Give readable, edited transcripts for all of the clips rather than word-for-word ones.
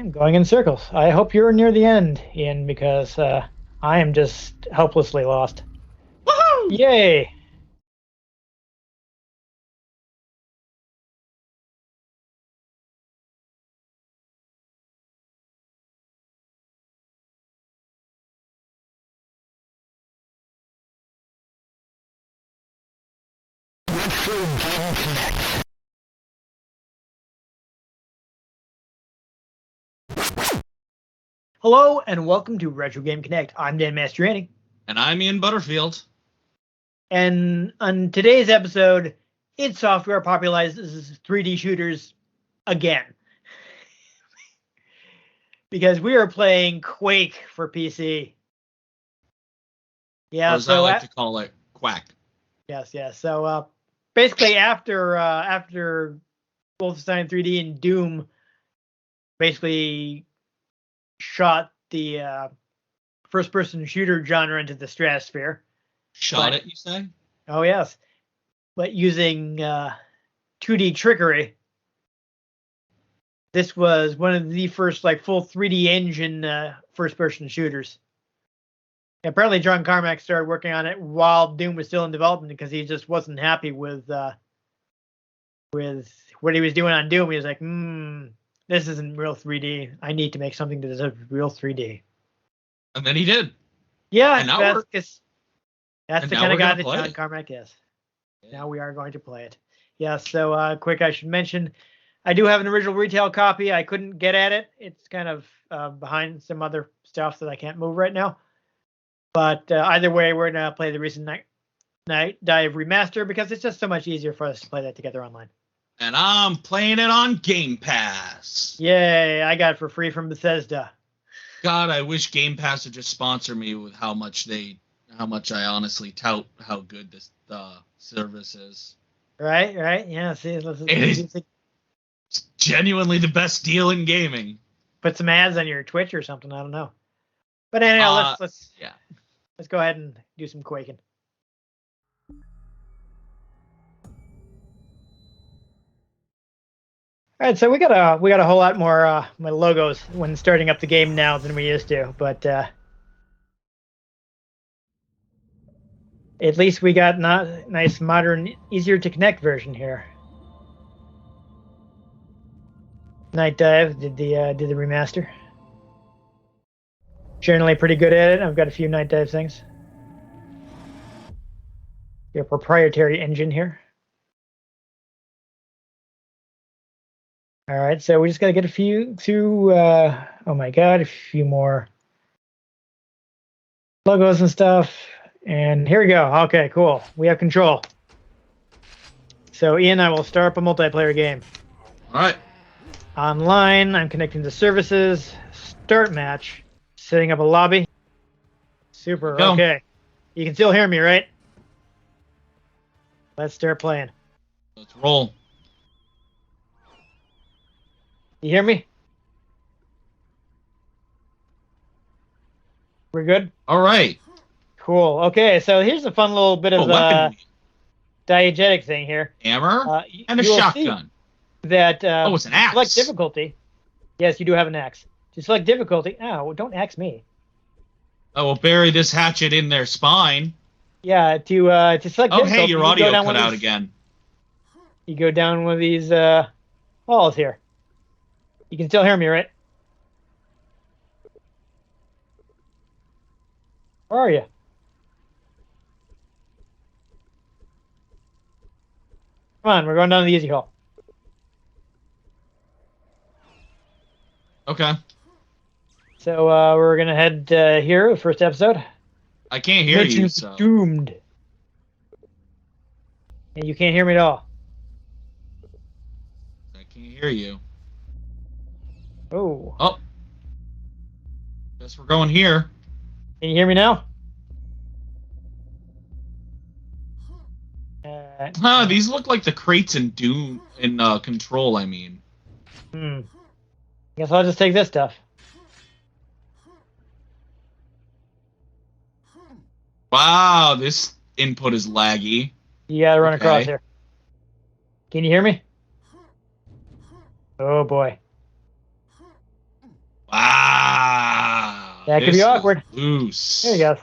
I'm going in circles. I hope you're near the end, Ian, because I am just helplessly lost. Woohoo! Yay! Hello and welcome to Retro Game Connect. I'm Dan Mastriani. And I'm Ian Butterfield. And on today's episode, id Software popularizes 3D shooters again. Because we are playing Quake for PC. Yeah, Or as I like to call it, Quack. Yes. So basically after Wolfenstein 3D and Doom basically shot the first-person shooter genre into the stratosphere. It, you say? Oh, yes. But using 2D trickery. This was one of the first full 3D engine first-person shooters. Apparently, John Carmack started working on it while Doom was still in development because he just wasn't happy with what he was doing on Doom. He was like, this isn't real 3D. I need to make something that is real 3D. And then he did. Yeah, and that's the kind of guy that John Carmack is. Yeah. Now we are going to play it. Yeah, so quick, I should mention, I do have an original retail copy. I couldn't get at it. It's kind of behind some other stuff that I can't move right now. But either way, we're going to play the recent Night Dive remaster because it's just so much easier for us to play that together online. And I'm playing it on Game Pass. Yay, I got it for free from Bethesda. God, I wish Game Pass would just sponsor me with how much I honestly tout how good this service is. Right, yeah. See, it's genuinely the best deal in gaming. Put some ads on your Twitch or something. I don't know. But anyway, let's go ahead and do some Quaking. All right, so we got a whole lot more logos when starting up the game now than we used to, but at least we got nice, modern, easier to connect version here. Night Dive did the remaster. Generally pretty good at it. I've got a few Night Dive things. Your proprietary engine here. All right, so we just got to get a few a few more logos and stuff. And here we go. Okay, cool. We have control. So Ian, I will start up a multiplayer game. All right. Online, I'm connecting to services. Start match. Setting up a lobby. Super. Go. Okay. You can still hear me, right? Let's start playing. Let's roll. You hear me? We're good? All right. Cool. Okay, so here's a fun little bit of diegetic thing here. Hammer and a shotgun. That it's an axe. Select difficulty. Yes, you do have an axe. To select difficulty. Oh, don't axe me. Oh, we'll bury this hatchet in their spine. Yeah, to select difficulty. Hey, your audio cut out again. You go down one of these walls here. You can still hear me, right? Where are you? Come on, we're going down the easy hall. Okay. So we're gonna head here, the first episode. I can't hear you. So. Doomed. And you can't hear me at all. I can't hear you. Oh. Guess we're going here. Can you hear me now? These look like the crates in Doom in Control. I mean. Guess I'll just take this stuff. Wow, this input is laggy. You gotta run across here. Can you hear me? Oh boy. That could be awkward. Loose. There you go.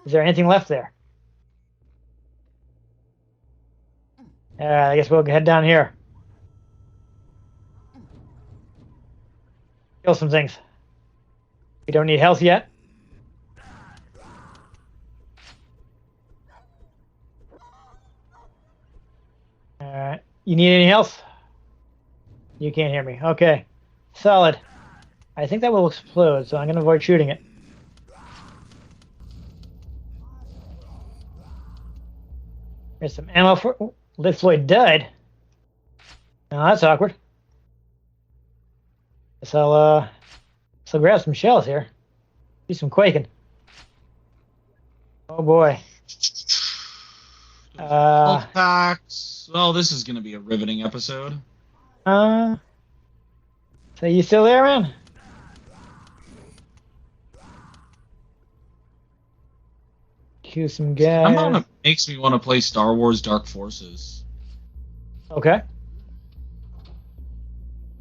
Is there anything left there? I guess we'll head down here. Kill some things. We don't need health yet. Alright. You need any health? You can't hear me. Okay. Solid. I think that will explode, so I'm going to avoid shooting it. There's some ammo for... Oh, Liv Floyd died. Now that's awkward. Guess I'll grab some shells here. Do some quaking. Oh boy. Packs. Well, this is going to be a riveting episode. So you still there, man? Cue some gas. Somehow it makes me want to play Star Wars Dark Forces. Okay.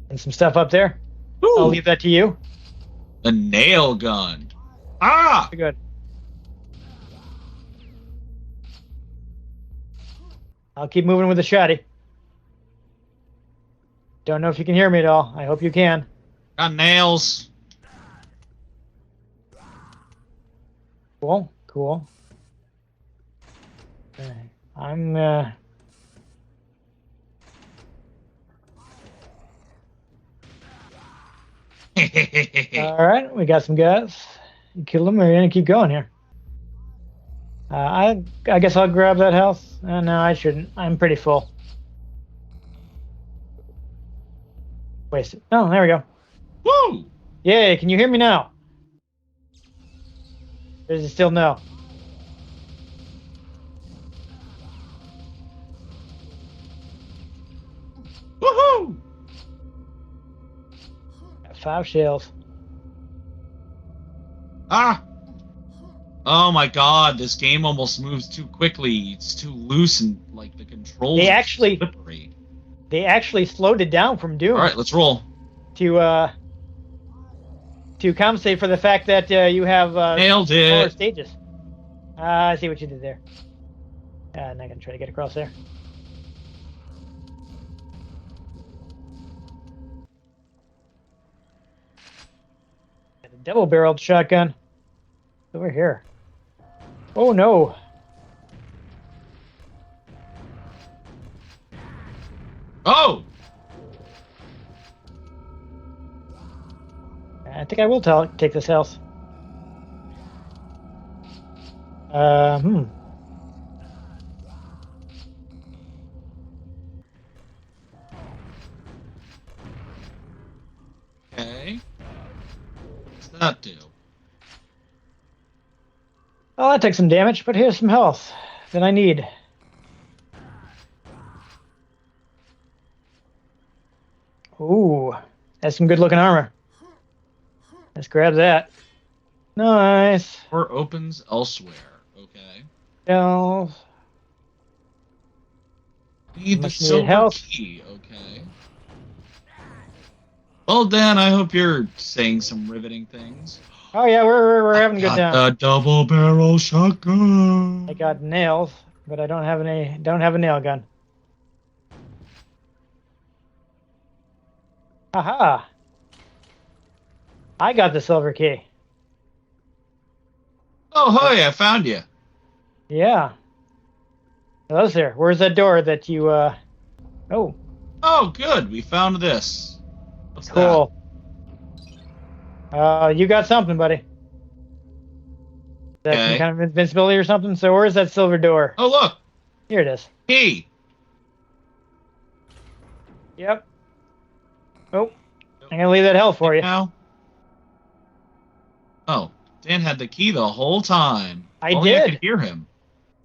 And some stuff up there. Ooh, I'll leave that to you. a nail gun. Ah! Good. I'll keep moving with the shotty. Don't know if you can hear me at all. I hope you can. Got nails. Cool, cool. I'm all right, we got some guys. You kill them, or you're gonna keep going here. I guess I'll grab that health. No, I shouldn't. I'm pretty full. Wasted. Oh, there we go. Woo! Yay! Can you hear me now? Or is it still no? Woohoo! Got 5 shells. Ah! Oh my god, this game almost moves too quickly. It's too loose and like the controls They are actually- slippery. They actually slowed it down from Doom. All right, let's roll. To compensate for the fact that you have Nailed smaller it. stages. I see what you did there. I'm not gonna try to get across there. Got a double-barreled shotgun over here. Oh no! Oh! I think I will take this house. Okay. What's that do? Oh, that took some damage, but here's some health that I need. Ooh, that's some good-looking armor. Let's grab that. Nice. Or opens elsewhere. Okay. Shells. Need the Much needed silver health. key. Okay. Well, Dan, I hope you're saying some riveting things. Oh yeah, we're having a good Got time. the double barrel shotgun. I got nails, but I don't have a nail gun. Aha! I got the silver key. Oh, hey, I found you. Yeah. Hello, sir. Where's that door that you Oh, Oh, good. We found this. What's cool. You got something, buddy. Is that some Okay. kind of invincibility or something? So where's that silver door? that? Oh, look. Here it is. Key. Yep. Oh, I'm gonna leave that health for you. Now. Oh, Dan had the key the whole time. I Only I did. could hear him.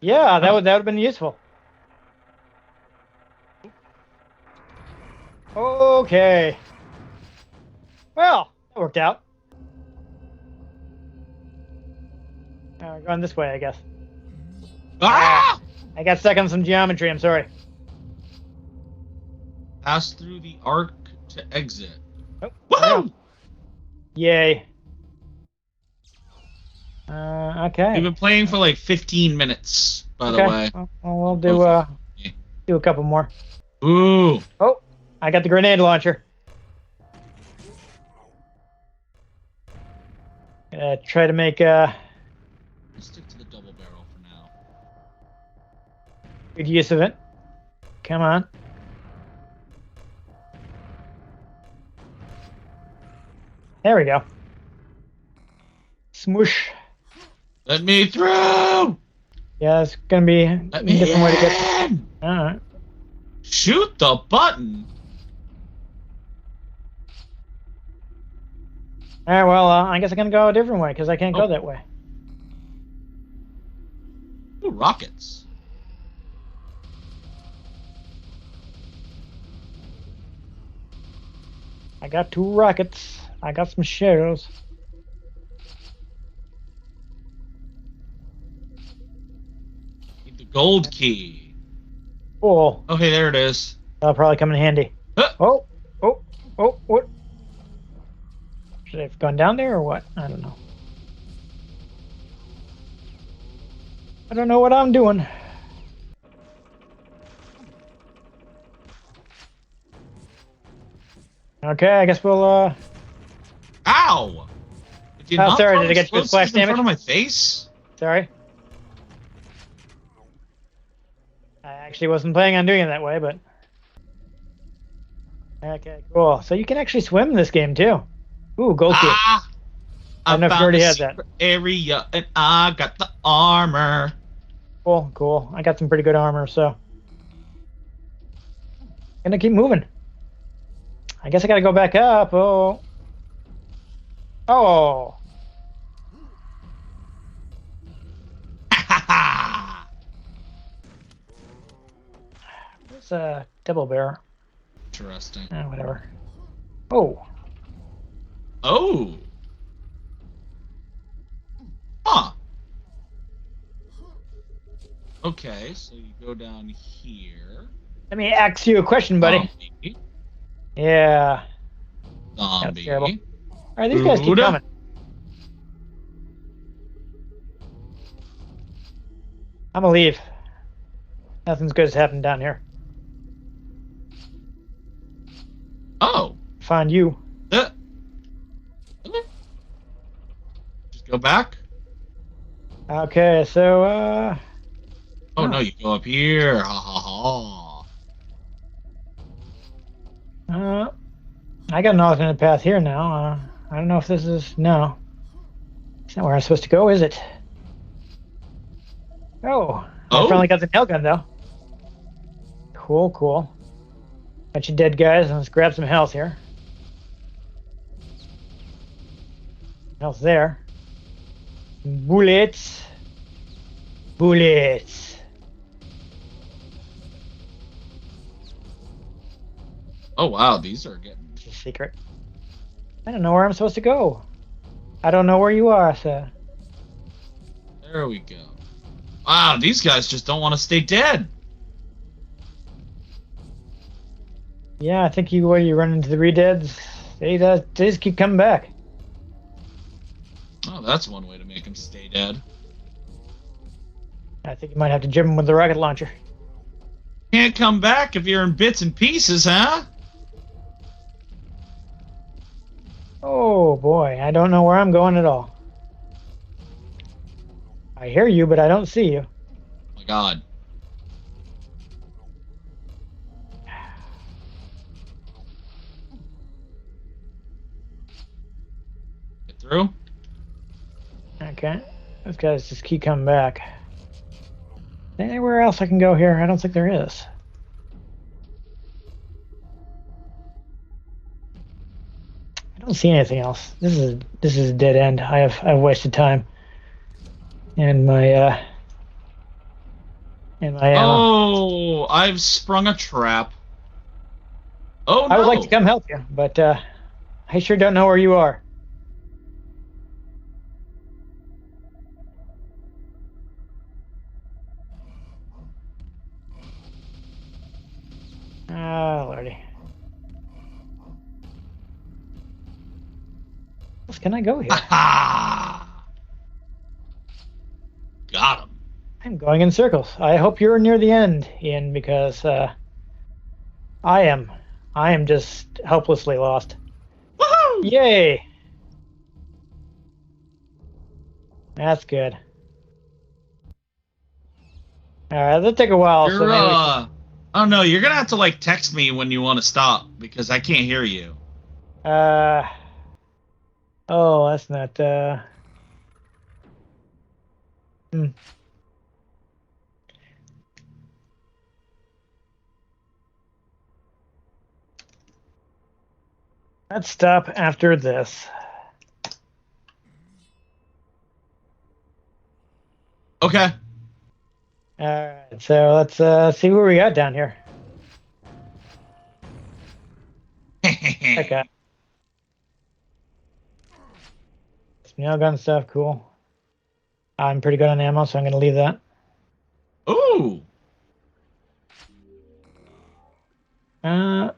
Yeah, that Oh. would have been useful. Okay. Well, that worked out. We're going this way, I guess. Ah! I got stuck on some geometry. I'm sorry. Pass through the arc to exit. Oh, Woohoo! Yay. Okay. We've been playing for like 15 minutes, by the way. Well, we'll do a couple more. Ooh. Oh, I got the grenade launcher. Try to make Let's stick to the double barrel for now. good use of it. Come on. There we go. Smoosh. Let me through! Yeah, it's gonna be a different way to get. All right. Shoot the button. All right. Well, I guess I'm gonna go a different way because I can't go that way. Ooh, rockets. I got 2 rockets. I got some shadows. Need the gold key. Cool. Oh, hey, there it is. That'll probably come in handy. Huh. Oh, what? Should I have gone down there or what? I don't know. I don't know what I'm doing. Okay, I guess we'll, Ow! Did you not sorry, throw did I get you splash explosives in front damage? of my face? Sorry. I actually wasn't planning on doing it that way, but... Okay, cool. So you can actually swim in this game, too. Ooh, gold key. I don't know if you already had that. Area, and I got the armor. Cool. I got some pretty good armor, so... Gonna keep moving. I guess I gotta go back up. Oh. It's a double bear. Interesting. Whatever. Oh. Huh. Okay, so you go down here. Let me ask you a question, buddy. Zombie. Yeah. Zombie. That's terrible. All right, these guys keep coming. I'm gonna leave. Nothing's good has happened down here. Oh. Find you. Just go back. Okay, so Oh no, you go up here. Ha ha ha. I got an alternate path here now. I don't know if this is no. It's not where I'm supposed to go, is it? Oh, I finally got the nail gun though. Cool. Bunch of dead guys. Let's grab some health here. Health there. Bullets. Oh wow, these are getting... It's a secret. I don't know where I'm supposed to go. I don't know where you are, sir. There we go. Wow, these guys just don't want to stay dead. Yeah, I think you run into the redeads. They just keep coming back. Oh, that's one way to make them stay dead. I think you might have to jib them with the rocket launcher. Can't come back if you're in bits and pieces, huh? Oh boy, I don't know where I'm going at all. I hear you, but I don't see you. Oh my god. Get through? Okay. Those guys just keep coming back. Anywhere else I can go here? I don't think there is. I don't see anything else. This is a dead end. I've wasted time. And my Oh, I've sprung a trap. Oh no. I would like to come help you, but I sure don't know where you are. Ah, lordy. Where else can I go here? Ha! going in circles. I hope you're near the end, Ian, because I am just helplessly lost. Woohoo! Yay! That's good. All right, that'll take a while. You're, so maybe I don't know. You're gonna have to like text me when you want to stop because I can't hear you. Oh, that's not. Hmm. Let's stop after this. Okay. All right, so let's see what we got down here. Okay. Nail gun stuff, cool. I'm pretty good on ammo, so I'm going to leave that. Ooh. I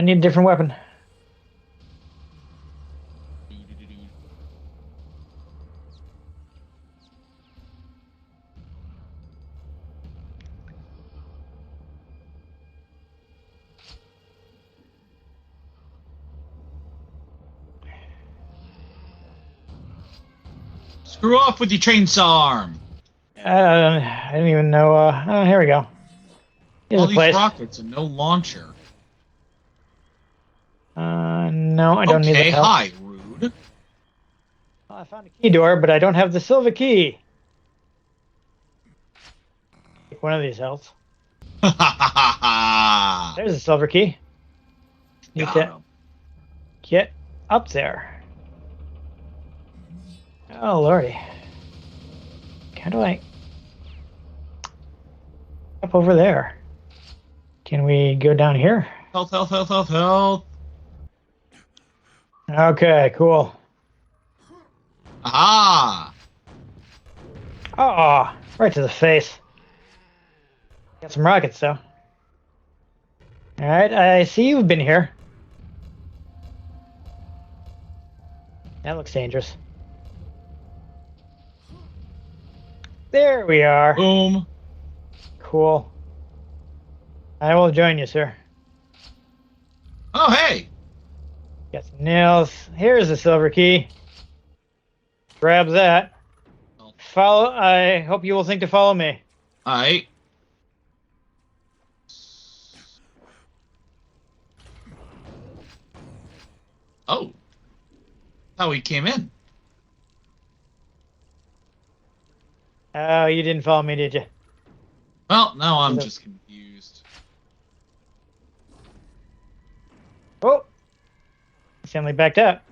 need a different weapon. Screw off with your chainsaw arm. I didn't even know. Oh, here we go. Here's All a these place. rockets and no launcher. No, I don't need the Okay, help. hi, rude. Well, I found a key door, but I don't have the silver key. Take one of these helps. There's a silver key. Need to get up there. Oh, lordy. How do I... Up over there. Can we go down here? Health, health, health, health, health. Okay, cool. Aha! Oh, right to the face. Got some rockets, though. Alright, I see you've been here. That looks dangerous. There we are. Boom. Cool. I will join you, sir. Oh, hey! Got some nails. Here's the silver key. Grab that. Follow. I hope you will think to follow me. Alright. Oh. How we came in. Oh, you didn't follow me, did you? Well, now I'm just confused. Oh! Suddenly backed up.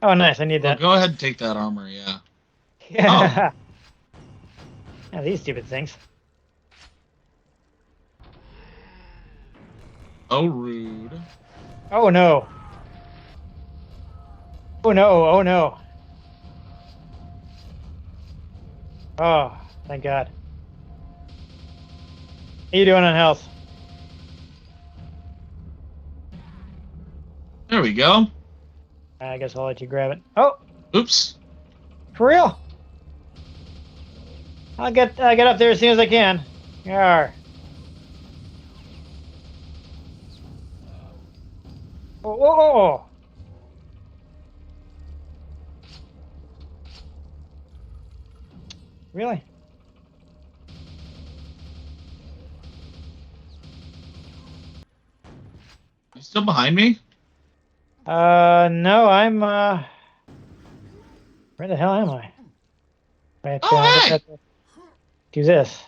Oh, nice. I need that. Well, go ahead and take that armor, yeah. Yeah. Oh, these stupid things. Oh, rude. Oh, no. Oh, no. Oh, no. Oh, thank God. How you doing on health? There we go. I guess I'll let you grab it. Oh, Oops. for real? I'll get up there as soon as I can. Yar. Oh, oh, oh, oh. Really? You still behind me? No, I'm, where the hell am I? Right, Oh, I just hey! have to do this.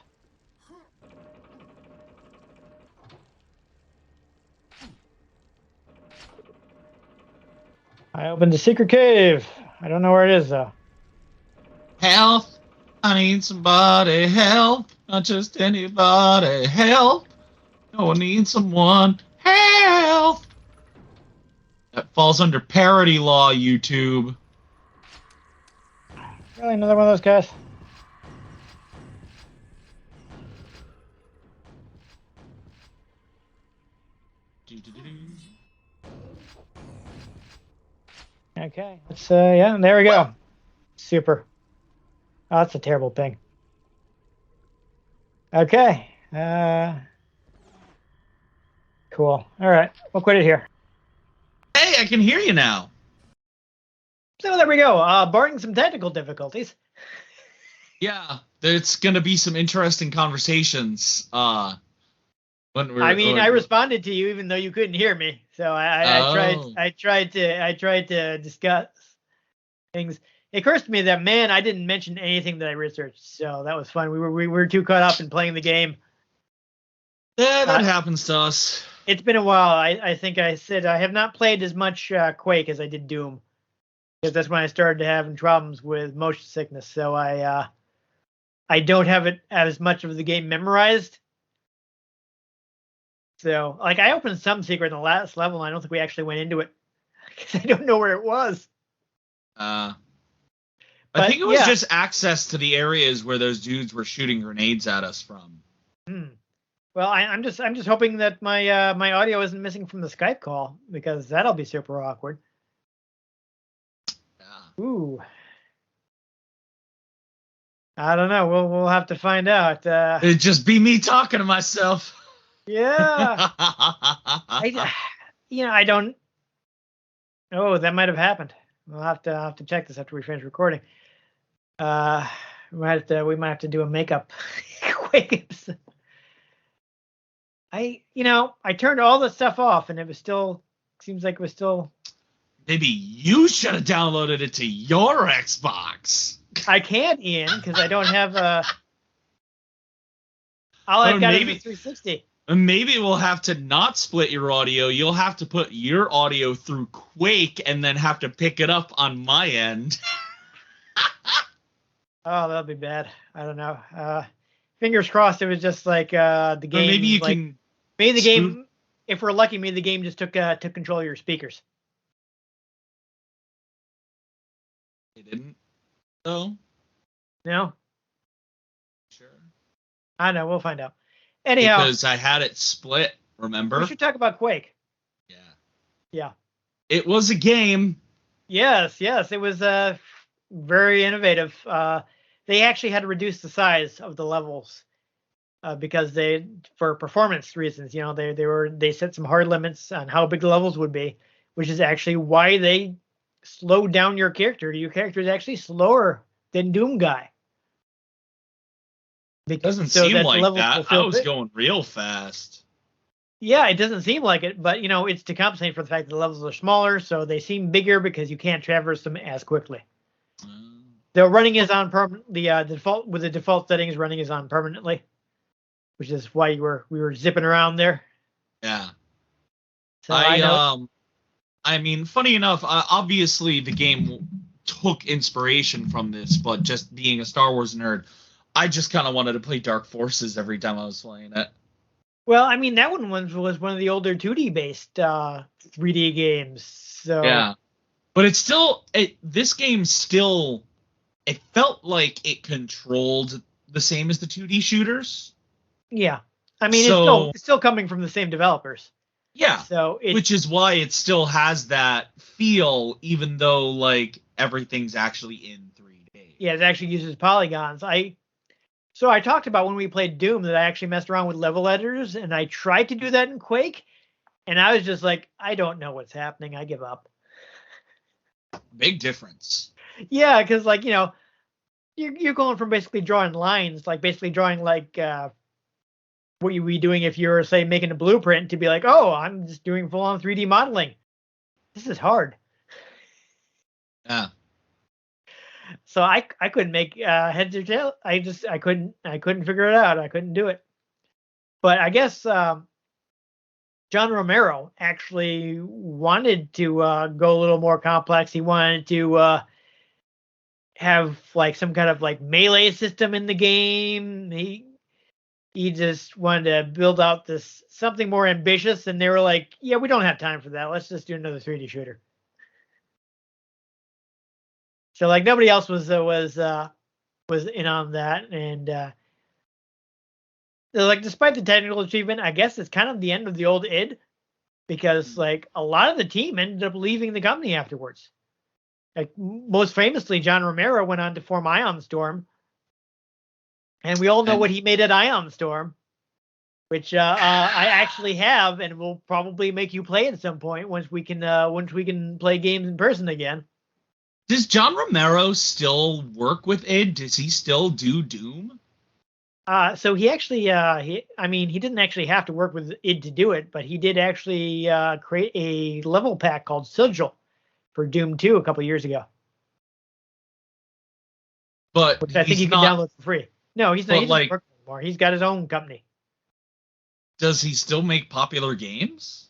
I opened the secret cave. I don't know where it is, though. Help! I need somebody help. Not just anybody help. No, I need someone help. That falls under parody law, YouTube. Really, another one of those guys? Okay, let's, yeah, there we go. Super. Oh, that's a terrible ping. Okay. Cool. All right. We'll quit it here. Hey, I can hear you now. So there we go. Barring some technical difficulties. Yeah, it's gonna be some interesting conversations. I responded to you even though you couldn't hear me. So I tried to discuss things. It occurs to me that, man, I didn't mention anything that I researched, so that was fun. We were too caught up in playing the game. Yeah, that happens to us. It's been a while. I think I said I have not played as much Quake as I did Doom, because that's when I started having problems with motion sickness. So I don't have it as much of the game memorized. So, like, I opened some secret in the last level, and I don't think we actually went into it because I don't know where it was. I think it was just access to the areas where those dudes were shooting grenades at us from. Well, I'm just hoping that my my audio isn't missing from the Skype call, because that'll be super awkward. Yeah. Ooh. I don't know. We'll have to find out. It'd just be me talking to myself. Yeah. I don't. Oh, that might have happened. We'll have to check this after we finish recording. We might have to do a makeup Quake episode. I turned all the stuff off, and it was still, seems like it was still. Maybe you should have downloaded it to your Xbox. I can't, Ian, because I don't have a. All I've got is a 360. Maybe we'll have to not split your audio. You'll have to put your audio through Quake and then have to pick it up on my end. Oh, that'll be bad. I don't know. Fingers crossed. It was just like the game. Or maybe you can. Maybe the game. If we're lucky, maybe the game just took control of your speakers. It didn't. though? No? Sure. I don't know. We'll find out. Anyhow. Because I had it split, remember? We should talk about Quake. Yeah. Yeah. It was a game. Yes. It was very innovative. They actually had to reduce the size of the levels because for performance reasons, they set some hard limits on how big the levels would be, which is actually why they slowed down your character. Your character is actually slower than Doom Guy. It doesn't seem like that. I was going real fast. Yeah, it doesn't seem like it, but it's to compensate for the fact that the levels are smaller, so they seem bigger because you can't traverse them as quickly. The running is on permanent. The default settings, running is on permanently, which is why we were zipping around there. Yeah. So I mean, funny enough, obviously the game took inspiration from this, but just being a Star Wars nerd, I just kind of wanted to play Dark Forces every time I was playing it. Well, I mean, that one was one of the older 2D based 3D games. So yeah, but it's still this game still. It felt like it controlled the same as the 2D shooters. Yeah, I mean, it's still coming from the same developers. Yeah, so which is why it still has that feel, even though like everything's actually in 3D. Yeah, it actually uses polygons. So I talked about when we played Doom that I actually messed around with level editors, and I tried to do that in Quake, and I was just like, I don't know what's happening. I give up. Big difference. Yeah, because you're going from basically drawing lines, like basically drawing like what you'd be doing if you were, say, making a blueprint, to be like, oh, I'm just doing full-on 3D modeling. This is hard. Yeah. So I couldn't make heads or tails. I couldn't figure it out. I couldn't do it. But I guess John Romero actually wanted to go a little more complex. He wanted to have like some kind of like melee system in the game. He just wanted to build out this something more ambitious, and they were like, yeah, we don't have time for that. Let's just do another 3D shooter. So like nobody else was in on that, and like despite the technical achievement, I guess it's kind of the end of the old id, because like a lot of the team ended up leaving the company afterwards. Like most famously, John Romero went on to form Ion Storm, and we all know what he made at Ion Storm, which I actually have, and will probably make you play at some point once we can play games in person again. Does John Romero still work with id? Does he still do Doom? So he actually, he didn't actually have to work with id to do it, but he did actually create a level pack called Sigil for Doom 2 a couple years ago. But which I think you can download for free. No, he's not. He doesn't work anymore. He's got his own company. Does he still make popular games?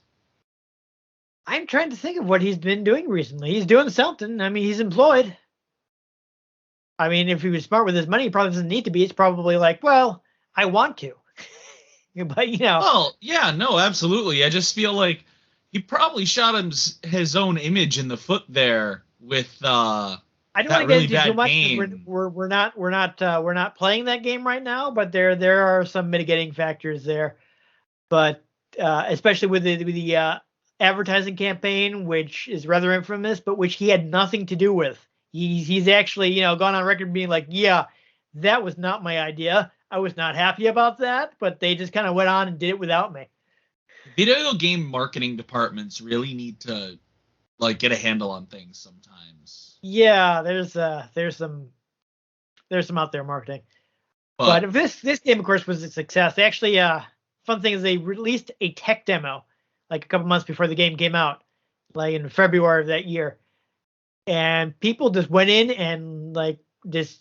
I'm trying to think of what he's been doing recently. He's doing something. I mean, he's employed. I mean, if he was smart with his money, he probably doesn't need to be. It's probably like, well, I want to. But, you know. Well, yeah, no, absolutely. I just feel like he probably shot his own image in the foot there with I don't want to get into too much. We're not playing that game right now, but there are some mitigating factors there. But especially with the advertising campaign, which is rather infamous, but which he had nothing to do with. He's actually, gone on record being like, yeah, that was not my idea. I was not happy about that, but they just kind of went on and did it without me. Video game marketing departments really need to get a handle on things sometimes. Yeah, there's some out there marketing. But this game, of course, was a success. They actually, fun thing is they released a tech demo like a couple months before the game came out, like in February of that year. And people just went in and just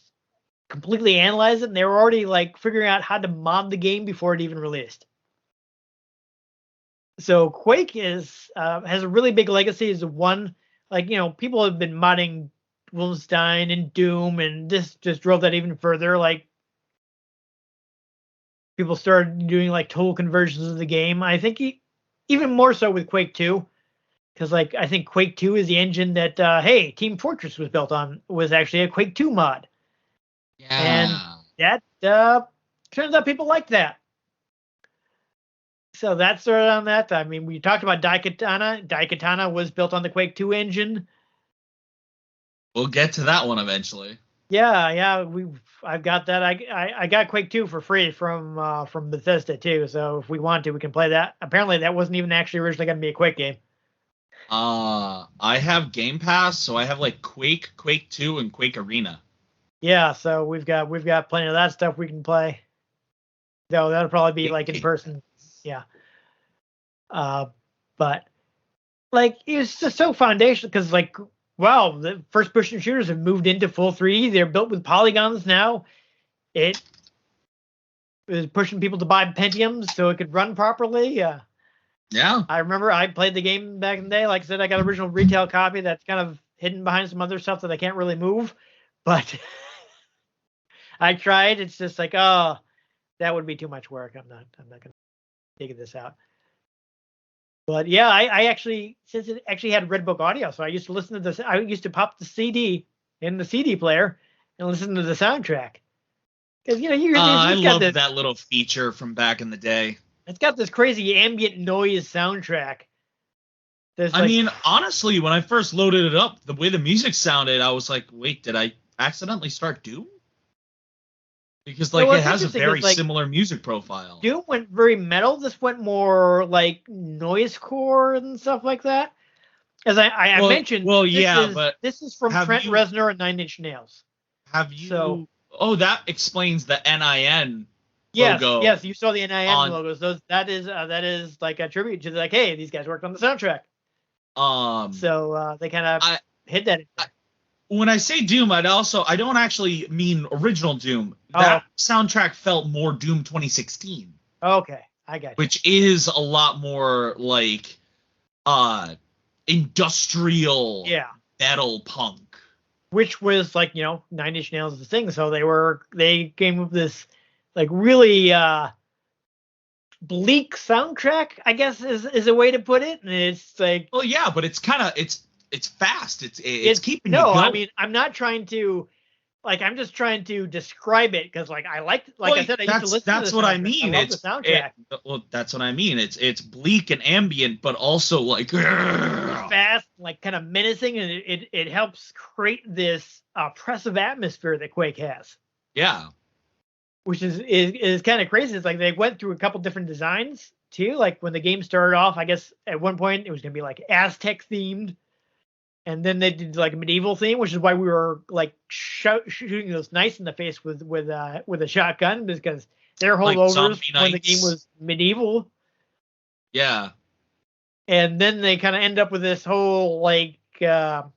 completely analyzed it, and they were already figuring out how to mod the game before it even released. So Quake has a really big legacy. Is one people have been modding Wolfenstein and Doom, and this just drove that even further. People started doing total conversions of the game. I think even more so with Quake 2. Because I think Quake 2 is the engine that Team Fortress was built on, was actually a Quake 2 mod. Yeah. And that turns out people like that. So that's sort of on that. I mean, we talked about Daikatana. Daikatana was built on the Quake 2 engine. We'll get to that one eventually. Yeah. I've got that. I got Quake 2 for free from Bethesda too. So if we want to, we can play that. Apparently, that wasn't even actually originally going to be a Quake game. I have Game Pass, so I have Quake, Quake 2, and Quake Arena. Yeah, so we've got plenty of that stuff we can play. Though that'll probably be in person. Yeah. But it's just so foundational because wow, the first person shooters have moved into full 3D. They're built with polygons now. It is pushing people to buy Pentiums so it could run properly. Yeah. I remember I played the game back in the day. Like I said, I got an original retail copy that's kind of hidden behind some other stuff that I can't really move. But I tried. It's just that would be too much work. I'm not going to figure this out. But yeah, I actually, since it actually had Redbook audio, so I used to listen to this. I used to pop the CD in the CD player and listen to the soundtrack. Because I love that little feature from back in the day. It's got this crazy ambient noise soundtrack. Honestly, when I first loaded it up, the way the music sounded, I was like, wait, did I accidentally start Doom? Because it has a very similar music profile. Doom went very metal. This went more noisecore and stuff like that. As I mentioned, this is from Trent Reznor and Nine Inch Nails. Have you? So, that explains the NIN. Logo. Yes, you saw the NIN logos. That is a tribute to hey, these guys worked on the soundtrack. So they kind of hit that. When I say Doom, I don't actually mean original Doom. That soundtrack felt more Doom 2016. Okay, I got you. Which is a lot more industrial metal punk. Which was Nine Inch Nails is the thing. So they came with this really bleak soundtrack, I guess is a way to put it. And it's well, yeah, but it's kind of it's fast. It's keeping you going. I mean, I'm not trying to like I'm just trying to describe it because like I said, I used to listen to that's what I mean. I love the soundtrack. Well, that's what I mean. It's bleak and ambient, but also like fast, like kind of menacing, and it helps create this oppressive atmosphere that Quake has. Yeah. Which is kind of crazy. It's like they went through a couple different designs too. Like when the game started off, I guess at one point it was gonna be like Aztec themed. And then they did like a medieval theme, which is why we were like shooting those knights in the face with a shotgun, because they're holdovers when the game was medieval. Yeah. And then they kind of end up with this whole like oh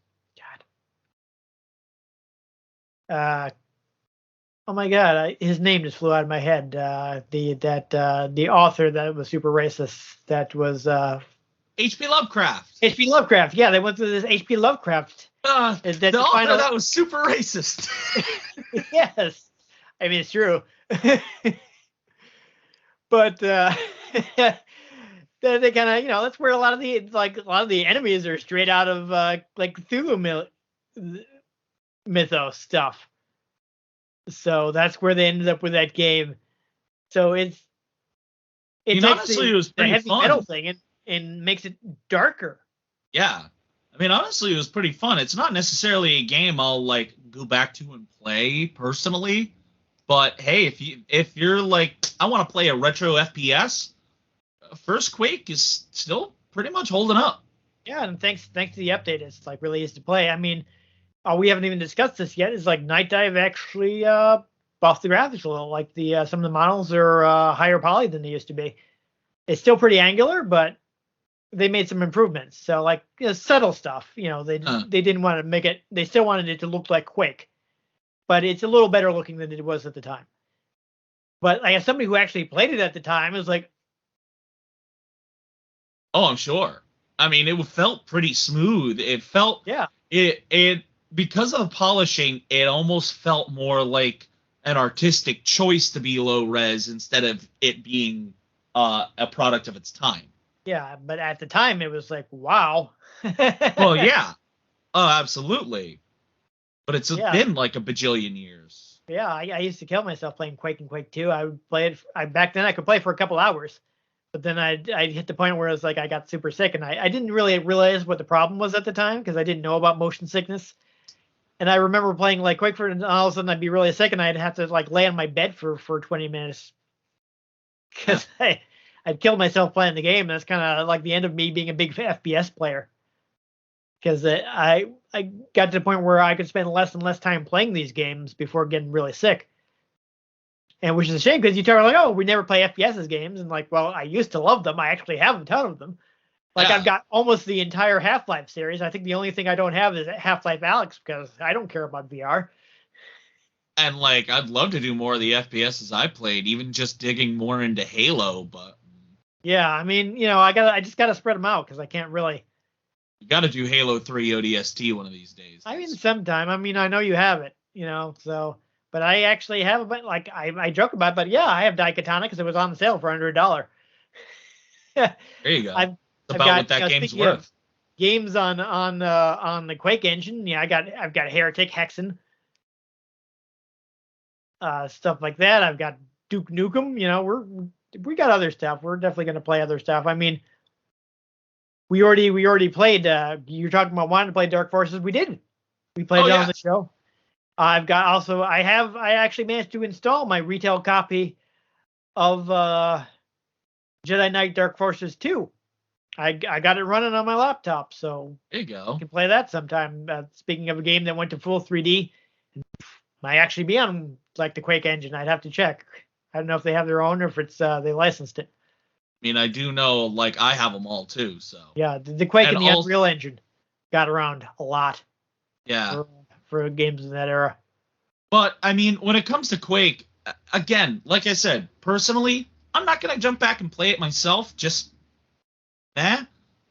my god, his name just flew out of my head. The author that was super racist, that was H.P. Lovecraft. H.P. Lovecraft. Yeah, they went through this H.P. Lovecraft. The author that was super racist. Yes. I mean, it's true. But then they kind of, that's where a lot of the enemies are straight out of like Cthulhu mythos stuff. So that's where they ended up with that game. So it honestly, it was pretty heavy fun. metal thing and makes it darker. Yeah. I mean, honestly, it was pretty fun. It's not necessarily a game I'll like go back to and play personally, but hey, if you're like, I want to play a retro FPS, first Quake is still pretty much holding up. Yeah, and thanks to the update, it's like really easy to play. I mean, we haven't even discussed this yet. Is like Night Dive actually buffed the graphics a little. Like some of the models are higher poly than they used to be. It's still pretty angular, but they made some improvements. So like subtle stuff. They didn't want to make it. They still wanted it to look like Quake, but it's a little better looking than it was at the time. But like as somebody who actually played it at the time, it was like, oh, I'm sure. I mean, it felt pretty smooth. It felt it because of the polishing. It almost felt more like an artistic choice to be low res instead of it being a product of its time. Yeah, but at the time it was like, wow. Well, yeah. Oh, absolutely. But it's been like a bajillion years. Yeah, I used to kill myself playing Quake and Quake 2. I would play it. Back then I could play for a couple hours, but then I'd hit the point where it was like I got super sick, and I didn't really realize what the problem was at the time because I didn't know about motion sickness. And I remember playing like Quake and all of a sudden I'd be really sick, and I'd have to like lay on my bed for 20 minutes because I'd killed myself playing the game. And that's kind of like the end of me being a big FPS player. Because I got to the point where I could spend less and less time playing these games before getting really sick. And which is a shame because you talk like, oh, we never play FPS games. And like, well, I used to love them. I actually have a ton of them. Like I've got almost the entire Half-Life series. I think the only thing I don't have is Half-Life Alyx because I don't care about VR. And like, I'd love to do more of the FPSs I played, even just digging more into Halo. But yeah, I mean, I just gotta spread them out because I can't really. You got to do Halo 3 ODST one of these days. I mean, sometime. I mean, I know you have it, so. But I actually have a bit, like, I joke about it, but yeah, I have Daikatana because it was on sale for under $1. There you go. It's about what that game's worth. Games on the Quake engine. Yeah, I've got Heretic, Hexen, stuff like that. I've got Duke Nukem. We got other stuff. We're definitely going to play other stuff. I mean, we already played. You're talking about wanting to play Dark Forces. We did. We played it on the show. I actually managed to install my retail copy of Jedi Knight Dark Forces 2. I got it running on my laptop, so there you go. I can play that sometime. Speaking of a game that went to full 3D, might actually be on like the Quake engine. I'd have to check. I don't know if they have their own or if it's they licensed it. I mean, I do know, like, I have them all too, so. Yeah, the Quake and the Unreal Engine got around a lot. Yeah. For games in that era. But, I mean, when it comes to Quake, again, like I said, personally, I'm not going to jump back and play it myself,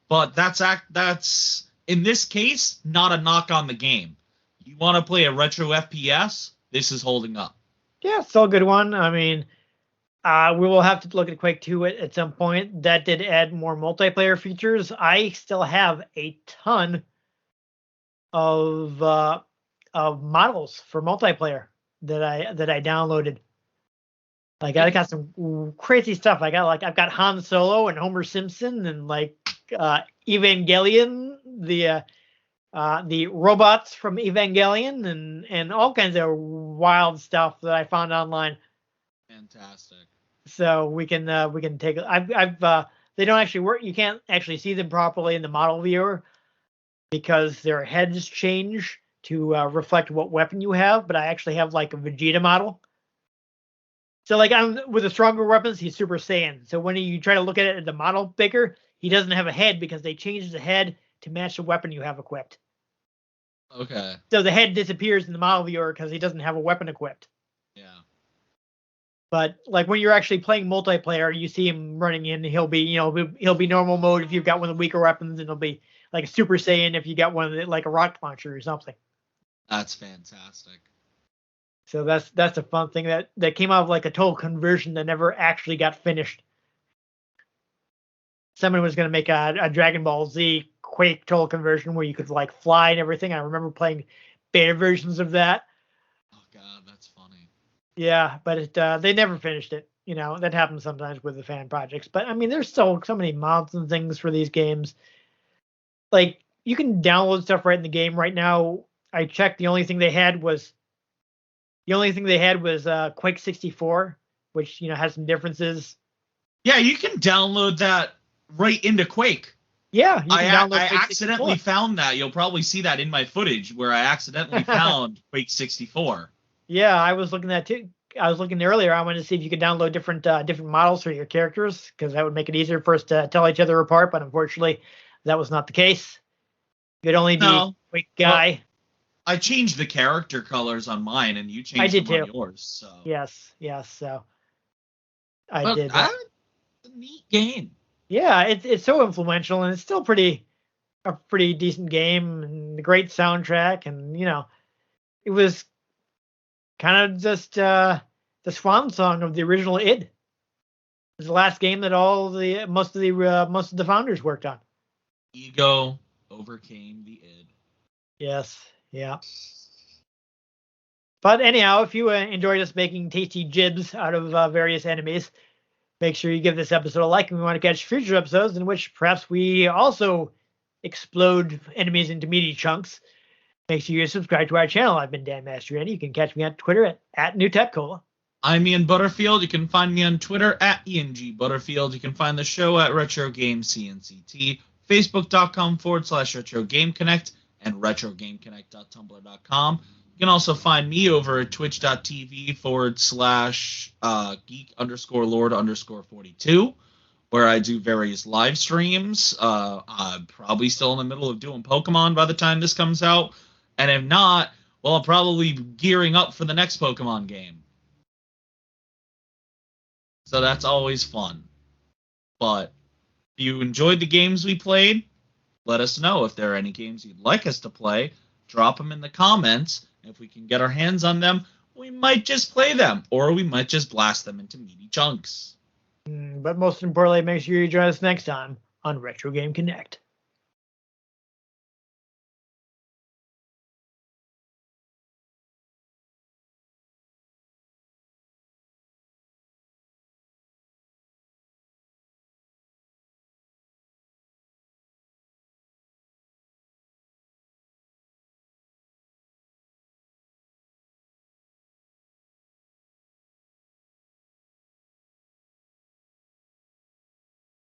but that's, in this case, not a knock on the game. You want to play a retro FPS, this is holding up. Yeah, it's still a good one. I mean, we will have to look at Quake 2 at some point. That did add more multiplayer features. I still have a ton of of models for multiplayer that I downloaded. Like I got some crazy stuff. I've got Han Solo and Homer Simpson and like Evangelion, the robots from Evangelion and all kinds of wild stuff that I found online. Fantastic. So we can take. They don't actually work. You can't actually see them properly in the model viewer because their heads change to reflect what weapon you have. But I actually have like a Vegeta model. So like with the stronger weapons, he's Super Saiyan. So when you try to look at it at the model bigger, he doesn't have a head because they changed the head to match the weapon you have equipped. Okay. So the head disappears in the model viewer because he doesn't have a weapon equipped. Yeah. But like when you're actually playing multiplayer, you see him running in. He'll be normal mode if you've got one of the weaker weapons, and he'll be like a Super Saiyan if you got one of the, like a rocket launcher or something. That's fantastic. So that's a fun thing that came out of like a total conversion that never actually got finished. Someone was going to make a Dragon Ball Z Quake total conversion where you could like fly and everything. I remember playing beta versions of that. Oh God, that's funny. Yeah, but they never finished it. You know, that happens sometimes with the fan projects. But I mean, there's still so many mods and things for these games. Like you can download stuff right in the game right now. I checked. The only thing they had was Quake 64, which has some differences. Yeah, you can download that right into Quake. Yeah, you can download I Quake accidentally 64. found that. You'll probably see that in my footage where I accidentally found Quake 64. Yeah, I was looking at that too. I was looking earlier. I wanted to see if you could download different models for your characters because that would make it easier for us to tell each other apart. But unfortunately, that was not the case. You could only be Quake guy. Well, I changed the character colors on mine, and you changed them on yours. So yes. So I did. It's a neat game. Yeah, it's so influential, and it's still a pretty decent game, and a great soundtrack, and it was kind of just the swan song of the original id. It was the last game that most of the founders worked on. Ego overcame the id. Yes, yeah. But anyhow, if you enjoyed us making tasty jibs out of various enemies, make sure you give this episode a like, and we want to catch future episodes in which perhaps we also explode enemies into meaty chunks. Make sure you subscribe to our channel. I've been Dan Mastriani. You can catch me on Twitter at NewTechCola. I'm Ian Butterfield. You can find me on Twitter at ENG Butterfield. You can find the show at Retro Game CNCT, Facebook.com/Retro Game Connect, and RetroGameConnect.tumblr.com. You can also find me over at Twitch.tv/geek_lord_42, where I do various live streams. I'm probably still in the middle of doing Pokemon by the time this comes out. And if not, well, I'm probably gearing up for the next Pokemon game. So that's always fun. But if you enjoyed the games we played, let us know. If there are any games you'd like us to play, drop them in the comments. If we can get our hands on them, we might just play them, or we might just blast them into meaty chunks. But most importantly, make sure you join us next time on Retro Game Connect.